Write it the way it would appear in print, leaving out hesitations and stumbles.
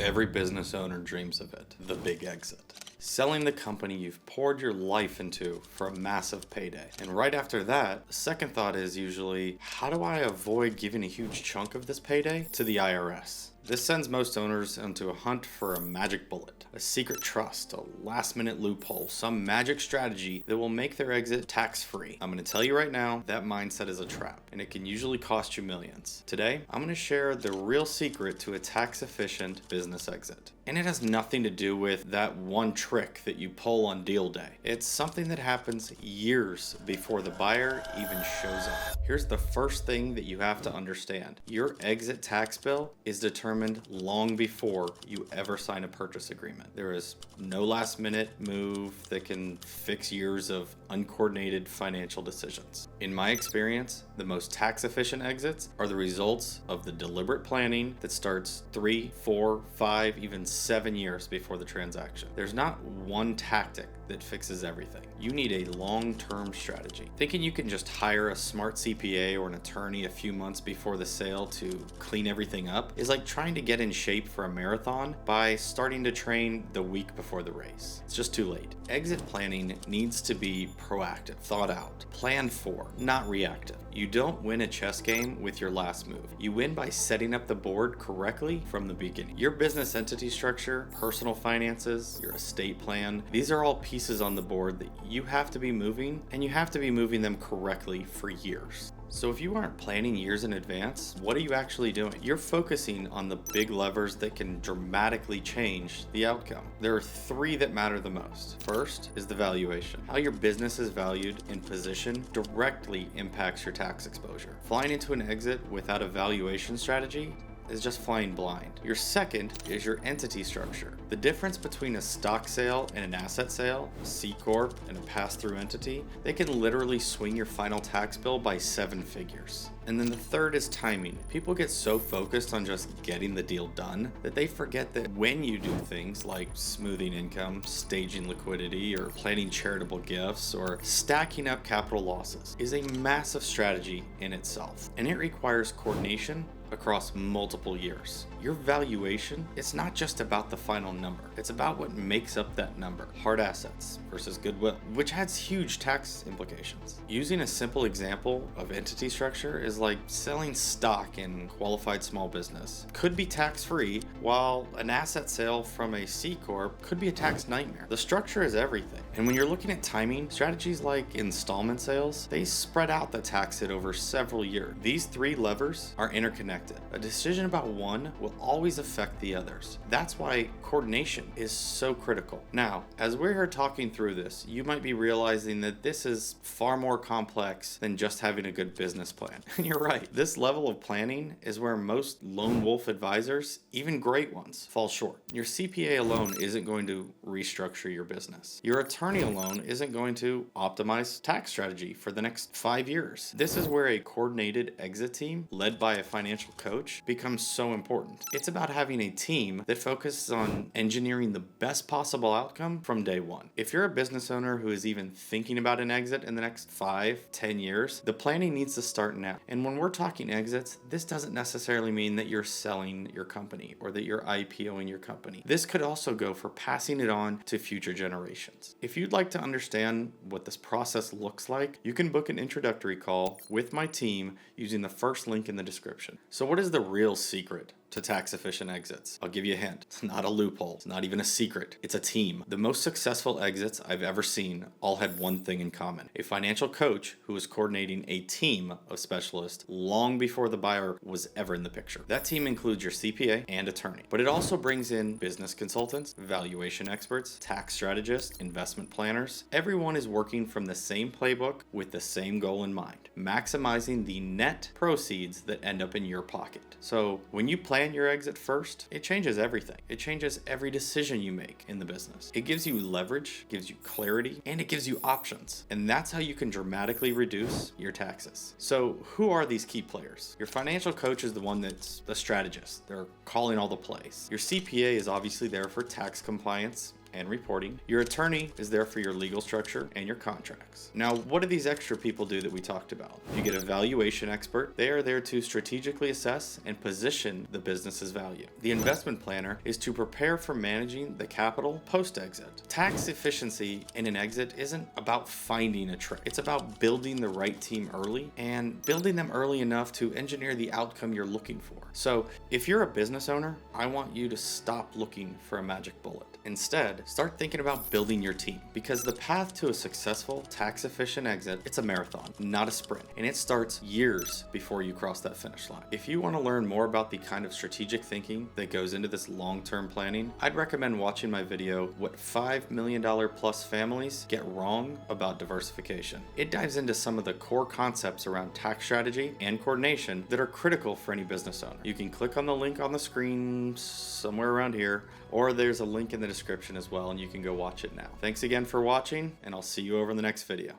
Every business owner dreams of it, the big exit. Selling the company you've poured your life into for a massive payday. And right after that, the second thought is usually, how do I avoid giving a huge chunk of this payday to the IRS? This sends most owners into a hunt for a magic bullet, a secret trust, a last-minute loophole, some magic strategy that will make their exit tax-free. I'm going to tell you right now, that mindset is a trap, and it can usually cost you millions. Today, I'm going to share the real secret to a tax-efficient business exit. And it has nothing to do with that one trick that you pull on deal day. It's something that happens years before the buyer even shows up. Here's the first thing that you have to understand. Your exit tax bill is determined long before you ever sign a purchase agreement. There is no last minute move that can fix years of uncoordinated financial decisions. In my experience, the most tax efficient exits are the results of the deliberate planning that starts 3, 4, 5, even 7 years before the transaction. There's not one tactic that fixes everything. You need a long-term strategy. Thinking you can just hire a smart CPA or an attorney a few months before the sale to clean everything up is like trying to get in shape for a marathon by starting to train the week before the race. It's just too late. Exit planning needs to be proactive, thought out, planned for, not reactive. You don't win a chess game with your last move. You win by setting up the board correctly from the beginning. Your business entity structure, personal finances, your estate plan, these are all pieces on the board that you have to be moving, and you have to be moving them correctly for years. So if you aren't planning years in advance, what are you actually doing? You're focusing on the big levers that can dramatically change the outcome. There are 3 that matter the most. First is the valuation. How your business is valued and positioned directly impacts your tax exposure. Flying into an exit without a valuation strategy is just flying blind. Your second is your entity structure. The difference between a stock sale and an asset sale, a C Corp and a pass-through entity, they can literally swing your final tax bill by 7 figures. And then the third is timing. People get so focused on just getting the deal done that they forget that when you do things like smoothing income, staging liquidity, or planning charitable gifts, or stacking up capital losses is a massive strategy in itself. And it requires coordination across multiple years. Your valuation, it's not just about the final number. It's about what makes up that number. Hard assets versus goodwill, which has huge tax implications. Using a simple example of entity structure is like selling stock in qualified small business. Could be tax-free, while an asset sale from a C Corp could be a tax nightmare. The structure is everything. And when you're looking at timing, strategies like installment sales, they spread out the tax hit over several years. These 3 levers are interconnected. A decision about one will always affect the others. That's why coordination is so critical. Now, as we're here talking through this, you might be realizing that this is far more complex than just having a good business plan. And you're right. This level of planning is where most lone wolf advisors, even great ones, fall short. Your CPA alone isn't going to restructure your business. Your attorney alone isn't going to optimize tax strategy for the next 5 years. This is where a coordinated exit team led by a financial coach becomes so important. It's about having a team that focuses on engineering the best possible outcome from day one. If you're a business owner who is even thinking about an exit in the next 5, 10 years, the planning needs to start now. And when we're talking exits, this doesn't necessarily mean that you're selling your company or that you're IPOing your company. This could also go for passing it on to future generations. If you'd like to understand what this process looks like, you can book an introductory call with my team using the first link in the description. So what is the real secret to tax efficient exits? I'll give you a hint. It's not a loophole. It's not even a secret. It's a team. The most successful exits I've ever seen all had one thing in common: a financial coach who was coordinating a team of specialists long before the buyer was ever in the picture. That team includes your CPA and attorney, but it also brings in business consultants, valuation experts, tax strategists, investment planners. Everyone is working from the same playbook with the same goal in mind: maximizing the net proceeds that end up in your pocket. So when you plan your exit first, it changes everything. It changes every decision you make in the business. It gives you leverage, gives you clarity, and it gives you options. And that's how you can dramatically reduce your taxes. So who are these key players? Your financial coach is the one that's the strategist. They're calling all the plays. Your CPA is obviously there for tax compliance and reporting. Your attorney is there for your legal structure and your contracts. Now, what do these extra people do that we talked about? You get a valuation expert. They are there to strategically assess and position the business's value. The investment planner is to prepare for managing the capital post-exit. Tax efficiency in an exit isn't about finding a trick. It's about building the right team early and building them early enough to engineer the outcome you're looking for. So if you're a business owner, I want you to stop looking for a magic bullet. Instead, start thinking about building your team, because the path to a successful, tax-efficient exit, it's a marathon, not a sprint, and it starts years before you cross that finish line. If you want to learn more about the kind of strategic thinking that goes into this long-term planning, I'd recommend watching my video, What $5 Million Plus Families Get Wrong About Diversification. It dives into some of the core concepts around tax strategy and coordination that are critical for any business owner. You can click on the link on the screen somewhere around here, or there's a link in the description as well, and you can go watch it now. Thanks again for watching, and I'll see you over in the next video.